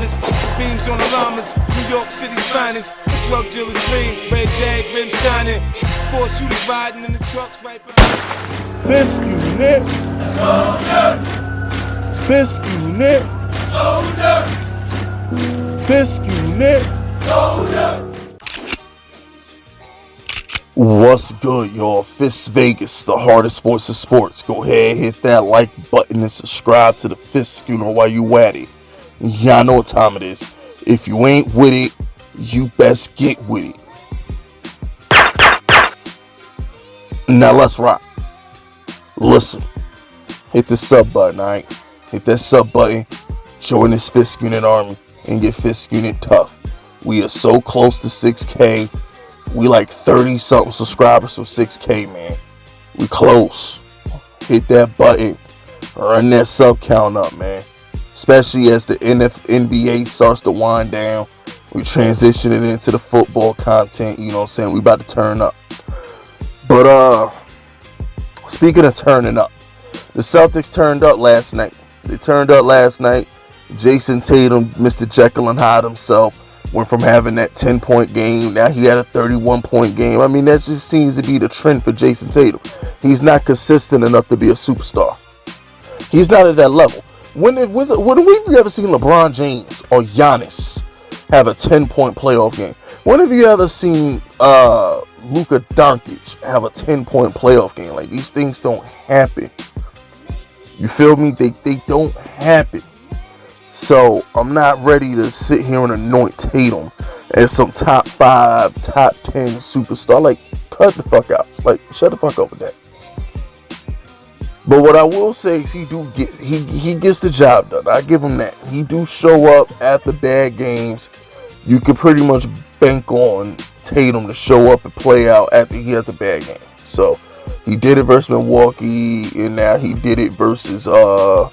diamonds, beams on the llamas, New York City's finest. Drug dealer dream, red jag rim shining. Four shooters riding in the trucks right behind. Fisk unit. Soldier. Fisk unit. Soldier. Fisk unit. Soldier. What's good, y'all? Fisk Vegas, the hardest voice of sports. Go ahead, hit that like button and subscribe to the Fisk Schooner while you at it. Y'all know what time it is. If you ain't with it, you best get with it. Now let's rock. Listen, hit the sub button, alright? Hit that sub button, join this Fisk Unit army, and get Fisk Unit tough. We are so close to 6K. We like 30 something subscribers from 6K, man. We close. Hit that button. Run that sub count up, man. Especially as the NBA starts to wind down. We transitioning into the football content. You know what I'm saying? We about to turn up. But speaking of turning up, the Celtics turned up last night. They turned up last night. Jason Tatum, Mr. Jekyll and Hyde himself, went from having that 10-point game. Now he had a 31-point game. I mean, that just seems to be the trend for Jason Tatum. He's not consistent enough to be a superstar. He's not at that level. When have we ever seen LeBron James or Giannis have a 10-point playoff game? When have you ever seen Luka Doncic have a 10-point playoff game? Like, these things don't happen. You feel me? They don't happen. So I'm not ready to sit here and anoint Tatum as some top 5, top 10 superstar. Like, cut the fuck out. Like, shut the fuck up with that. But what I will say is he gets the job done. I give him that. He do show up at the bad games. You can pretty much bank on Tatum to show up and play out after he has a bad game. So he did it versus Milwaukee, and now he did it versus the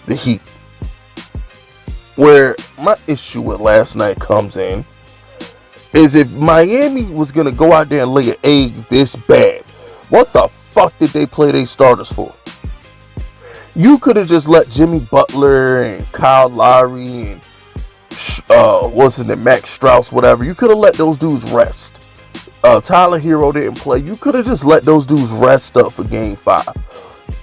Heat. Where my issue with last night comes in is if Miami was going to go out there and lay an egg this bad, what the fuck did they play their starters for? You could have just let Jimmy Butler and Kyle Lowry and Max Strauss, whatever. You could have let those dudes rest. Tyler Hero didn't play. You could have just let those dudes rest up for Game 5.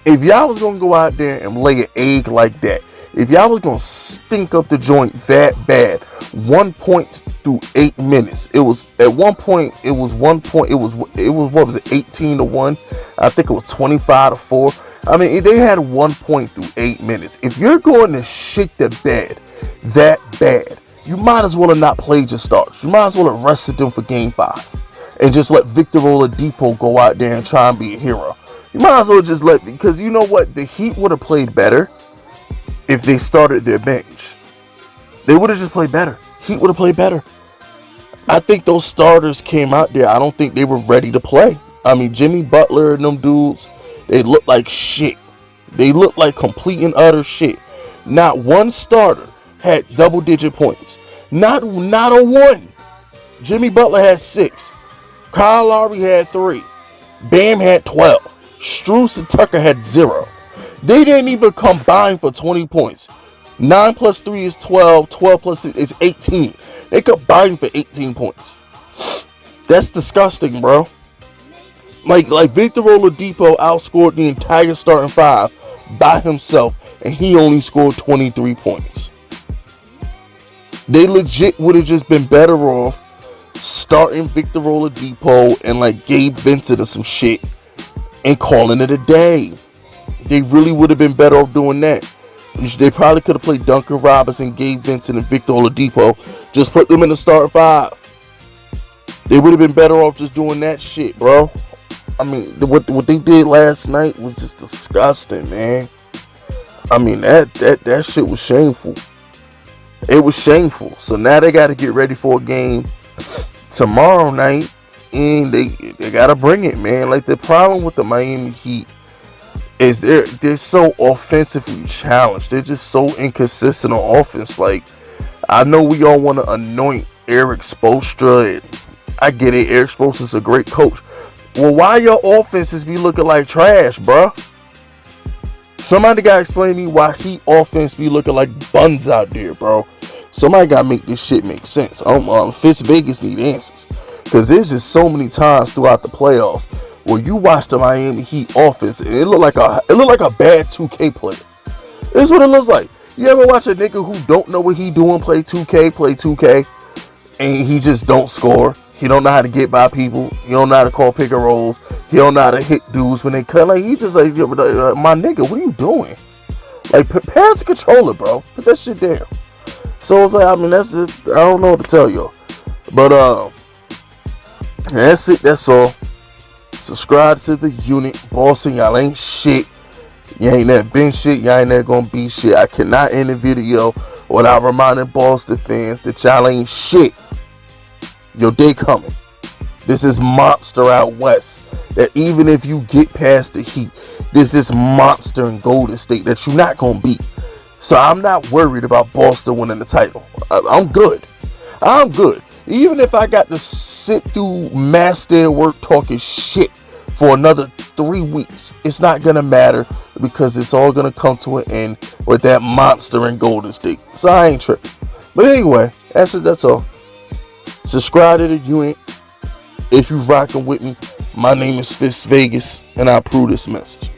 If y'all was going to go out there and lay an egg like that, if y'all was gonna stink up the joint that bad, 1 point through 8 minutes. It was at one point. It was what was it? 18-1. I think it was 25-4. I mean, they had 1 point through 8 minutes. If you're going to shit the bed that bad, you might as well have not played your starters. You might as well have rested them for Game 5 and just let Victor Oladipo go out there and try and be a hero. You might as well just because you know what, the Heat would have played better if they started their bench. They would have just played better. Heat would have played better. I think those starters came out there. I don't think they were ready to play. I mean, Jimmy Butler and them dudes, they look like shit. They look like complete and utter shit. Not one starter had double-digit points. Not a one. Jimmy Butler had 6. Kyle Lowry had 3. Bam had 12. Strus and Tucker had 0. They didn't even combine for 20 points. 9 plus 3 is 12. 12 plus 6 is 18. They combined for 18 points. That's disgusting, bro. Like Victor Oladipo outscored the entire starting 5 by himself, and he only scored 23 points. They legit would have just been better off starting Victor Oladipo and like Gabe Vincent or some shit and calling it a day. They really would have been better off doing that. They probably could have played Duncan Robinson, Gabe Vincent, and Victor Oladipo. Just put them in the starting 5. They would have been better off just doing that shit, bro. I mean, what they did last night was just disgusting, man. I mean, that shit was shameful. It was shameful. So now they got to get ready for a game tomorrow night, and they got to bring it, man. Like, the problem with the Miami Heat is they're so offensively challenged. They're just so inconsistent on offense. Like, I know we all want to anoint Eric Spoelstra, and I get it. Eric Spoelstra's a great coach. Well, why your offenses be looking like trash, bro? Somebody gotta explain to me why Heat offense be looking like buns out there, bro. Somebody gotta make this shit make sense. Fitz Vegas need answers, because there's just so many times throughout the playoffs where you watch the Miami Heat offense and it looked like a bad 2K player. This is what it looks like. You ever watch a nigga who don't know what he doing play 2K, and he just don't score? He don't know how to get by people. He don't know how to call pick and rolls. He don't know how to hit dudes when they cut. Like, he just like, my nigga, what are you doing? Like, pass the controller, bro. Put that shit down. So it's like, I mean, that's it. I don't know what to tell y'all. But that's it. That's all. Subscribe to the unit. Boston, y'all ain't shit. You ain't never been shit. Y'all ain't never gonna be shit. I cannot end the video without reminding Boston fans that y'all ain't shit. Your day coming. This is monster out west. That even if you get past the Heat, this is monster in Golden State that you're not gonna beat. So I'm not worried about Boston winning the title. I'm good. I'm good. Even if I got to sit through master work talking shit for another 3 weeks, it's not gonna matter, because it's all gonna come to an end with that monster in Golden State. So I ain't tripping. But anyway, that's it. That's all. Subscribe to the unit if you rocking with me. My name is Fitz Vegas, and I approve this message.